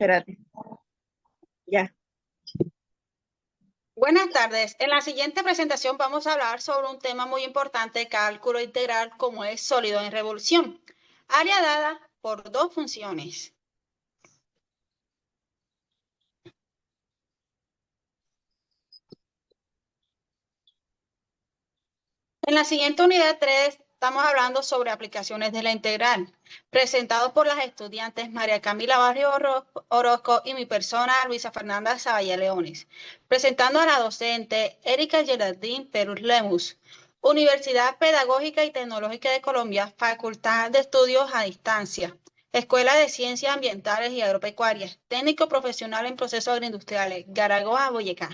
Espérate. Ya. Buenas tardes. En la siguiente presentación vamos a hablar sobre un tema muy importante de cálculo integral como es sólido en revolución. Área dada por dos funciones. En la siguiente unidad 3 estamos hablando sobre aplicaciones de la integral, presentado por las estudiantes María Camila Barrio Orozco y mi persona Luisa Fernanda Zavalla Leones, presentando a la docente Erika Geraldine Perus Lemus, Universidad Pedagógica y Tecnológica de Colombia, Facultad de Estudios a Distancia, Escuela de Ciencias Ambientales y Agropecuarias, Técnico Profesional en Procesos Agroindustriales, Garagoa, Boyacá.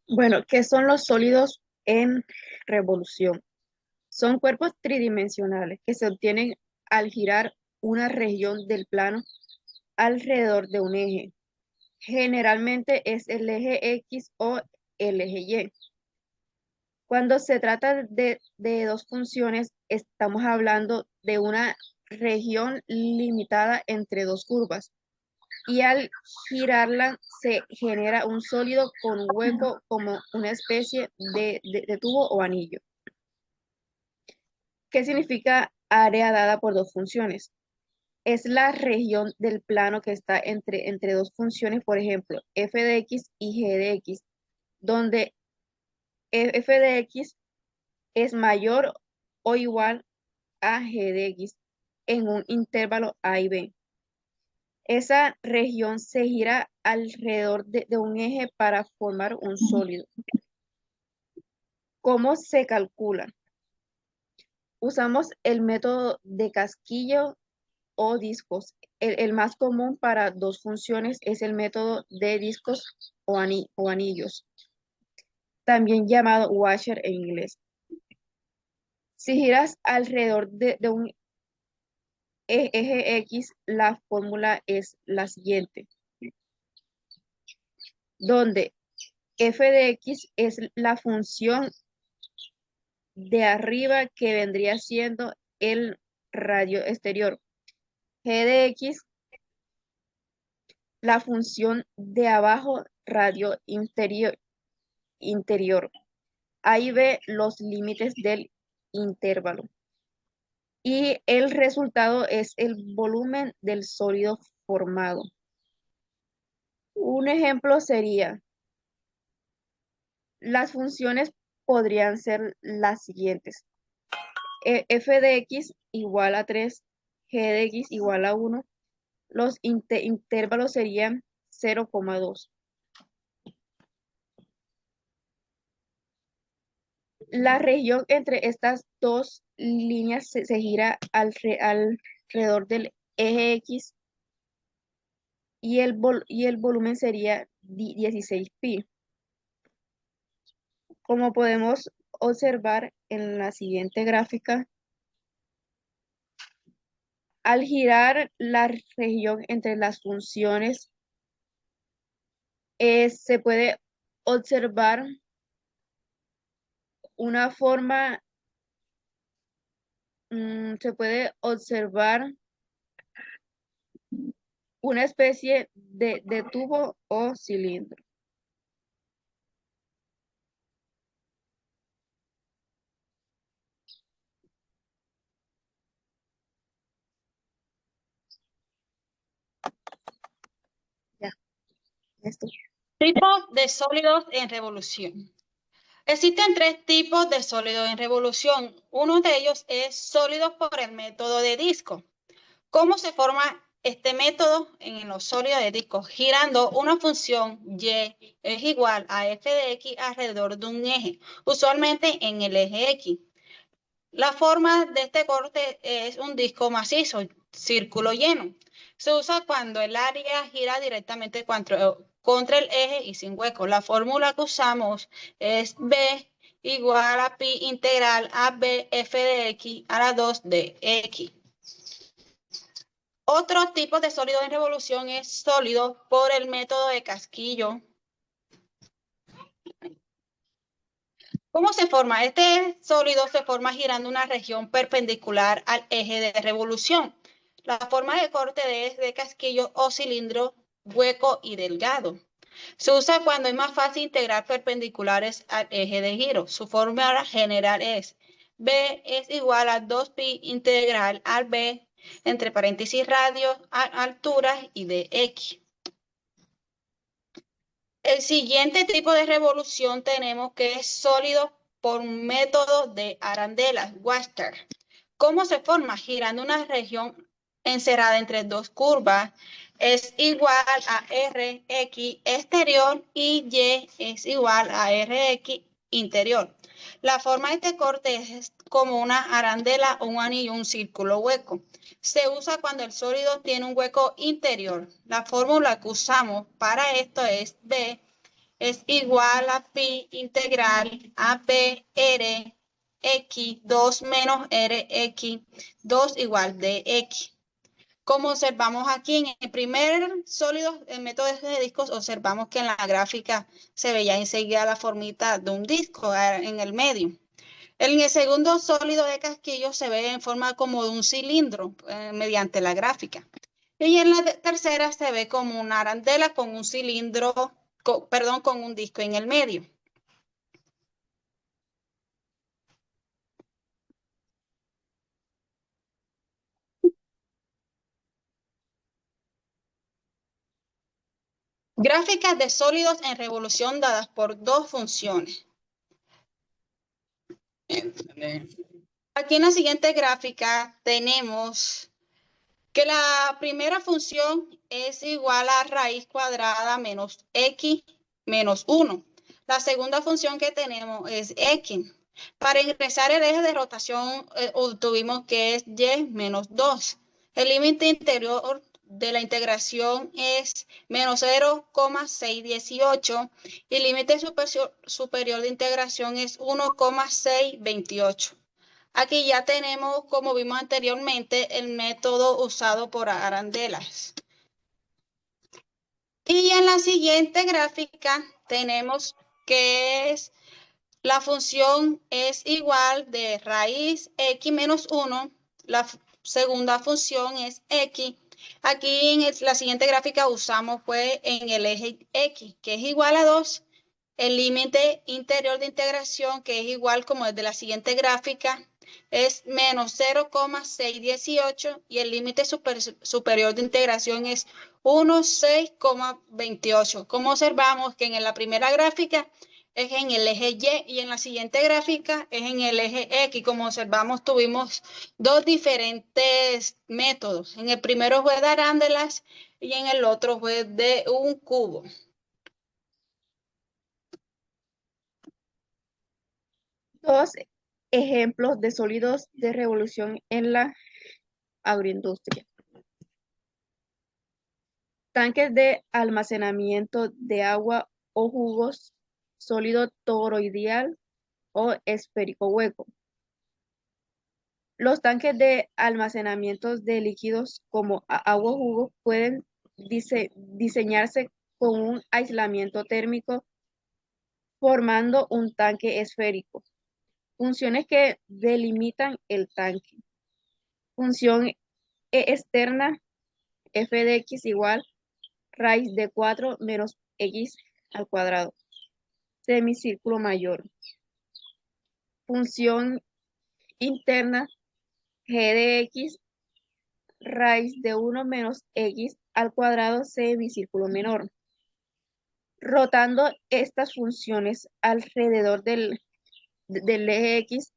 Bueno, ¿qué son los sólidos en revolución? Son cuerpos tridimensionales que se obtienen al girar una región del plano alrededor de un eje. Generalmente es el eje X o el eje Y. Cuando se trata de dos funciones, estamos hablando de una región limitada entre dos curvas. Y al girarla se genera un sólido con un hueco como una especie de tubo o anillo. ¿Qué significa área dada por dos funciones? Es la región del plano que está entre dos funciones, por ejemplo, f de x y g de x, donde f de x es mayor o igual a g de x en un intervalo a y b. Esa región se gira alrededor de un eje para formar un sólido. ¿Cómo se calcula? Usamos el método de casquillo o discos. El más común para dos funciones es el método de discos o anillos, también llamado washer en inglés. Si giras alrededor de un eje X, la fórmula es la siguiente, donde f de x es la función de arriba que vendría siendo el radio exterior. G de x, la función de abajo, radio interior. Ahí ve los límites del intervalo. Y el resultado es el volumen del sólido formado. Un ejemplo sería, las funciones podrían ser las siguientes. F de x igual a 3, g de x igual a 1, los intervalos serían 0,2. La región entre estas dos líneas se gira alrededor del eje X y el volumen sería 16pi. Como podemos observar en la siguiente gráfica, al girar la región entre las funciones, se puede observar una forma, se puede observar una especie de tubo o cilindro. Ya, esto. Tipos de sólidos en revolución. Existen tres tipos de sólidos en revolución. Uno de ellos es sólidos por el método de disco. ¿Cómo se forma este método en los sólidos de disco? Girando una función y es igual a f de x alrededor de un eje, usualmente en el eje x. La forma de este corte es un disco macizo, círculo lleno. Se usa cuando el área gira directamente contra el eje y sin hueco. La fórmula que usamos es B igual a pi integral a B f de x a la 2 de x. Otro tipo de sólido en revolución es sólido por el método de casquillo. ¿Cómo se forma? Este sólido se forma girando una región perpendicular al eje de revolución. La forma de corte es de casquillo o cilindro hueco y delgado. Se usa cuando es más fácil integrar perpendiculares al eje de giro. Su fórmula general es B es igual a 2pi integral al B entre paréntesis radio a altura y de X. El siguiente tipo de revolución tenemos que es sólido por un método de arandelas, Webster. ¿Cómo se forma? Girando una región encerrada entre dos curvas es igual a Rx exterior y Y es igual a Rx interior. La forma de este corte es como una arandela, un anillo, un círculo hueco. Se usa cuando el sólido tiene un hueco interior. La fórmula que usamos para esto es B es igual a pi integral a p r x 2 menos rx 2 igual de x. Como observamos aquí en el primer sólido, el método de discos, observamos que en la gráfica se veía enseguida la formita de un disco en el medio. En el segundo sólido de casquillo se ve en forma como de un cilindro mediante la gráfica. Y en la tercera se ve como una arandela con un cilindro, con un disco en el medio. Gráficas de sólidos en revolución dadas por dos funciones. Aquí en la siguiente gráfica tenemos que la primera función es igual a raíz cuadrada menos x menos 1. La segunda función que tenemos es x. Para ingresar el eje de rotación obtuvimos que es y menos 2. El límite interior de la integración es menos 0,618 y el límite superior de integración es 1,628. Aquí ya tenemos, como vimos anteriormente, el método usado por arandelas. Y en la siguiente gráfica tenemos que es la función es igual de raíz x menos 1. La segunda función es x. Aquí en la siguiente gráfica usamos pues en el eje x, que es igual a 2. El límite interior de integración, que es igual como el de la siguiente gráfica, es menos 0,618 y el límite superior de integración es 1,628. Como observamos que en la primera gráfica es en el eje Y y en la siguiente gráfica es en el eje X. Como observamos, tuvimos dos diferentes métodos. En el primero fue de arándelas y en el otro fue de un cubo. Dos ejemplos de sólidos de revolución en la agroindustria. Tanques de almacenamiento de agua o jugos, sólido toroidal o esférico hueco. Los tanques de almacenamiento de líquidos como agua o jugo pueden diseñarse con un aislamiento térmico formando un tanque esférico. Funciones que delimitan el tanque. Función externa f de x igual raíz de 4 menos x al cuadrado. Semicírculo mayor. Función interna g de x raíz de 1 menos x al cuadrado semicírculo menor. Rotando estas funciones alrededor del eje x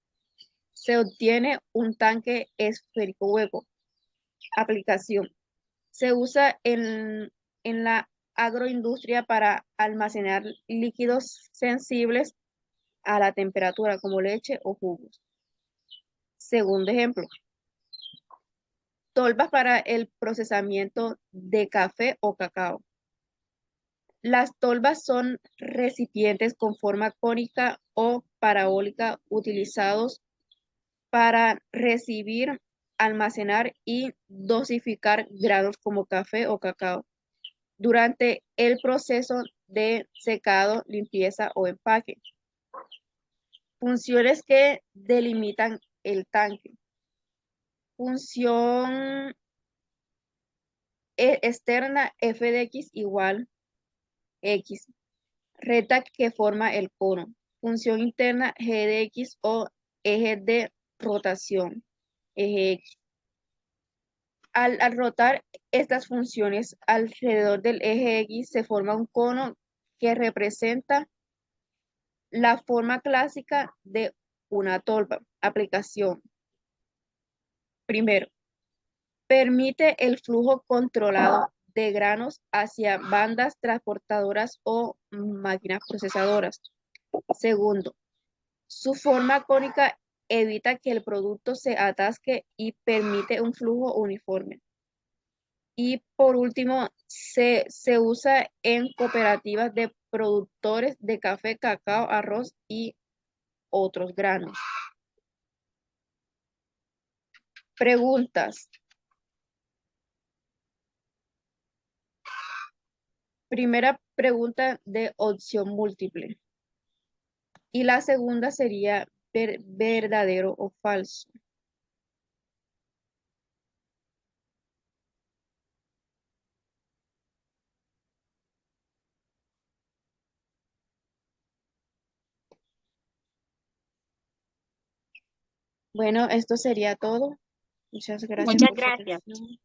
se obtiene un tanque esférico hueco. Aplicación. Se usa en la agroindustria para almacenar líquidos sensibles a la temperatura, como leche o jugos. Segundo ejemplo, tolvas para el procesamiento de café o cacao. Las tolvas son recipientes con forma cónica o parabólica utilizados para recibir, almacenar y dosificar granos como café o cacao durante el proceso de secado, limpieza o empaque. Funciones que delimitan el tanque. Función externa f de x igual x. Recta que forma el cono. Función interna g de x o eje de rotación, eje x. Al rotar estas funciones alrededor del eje X se forma un cono que representa la forma clásica de una tolva. Aplicación. Primero, permite el flujo controlado de granos hacia bandas transportadoras o máquinas procesadoras. Segundo, su forma cónica evita que el producto se atasque y permite un flujo uniforme. Y por último, se usa en cooperativas de productores de café, cacao, arroz y otros granos. Preguntas. Primera pregunta de opción múltiple. Y la segunda sería verdadero o falso. Bueno, esto sería todo. Muchas gracias Muchas por su gracias. atención.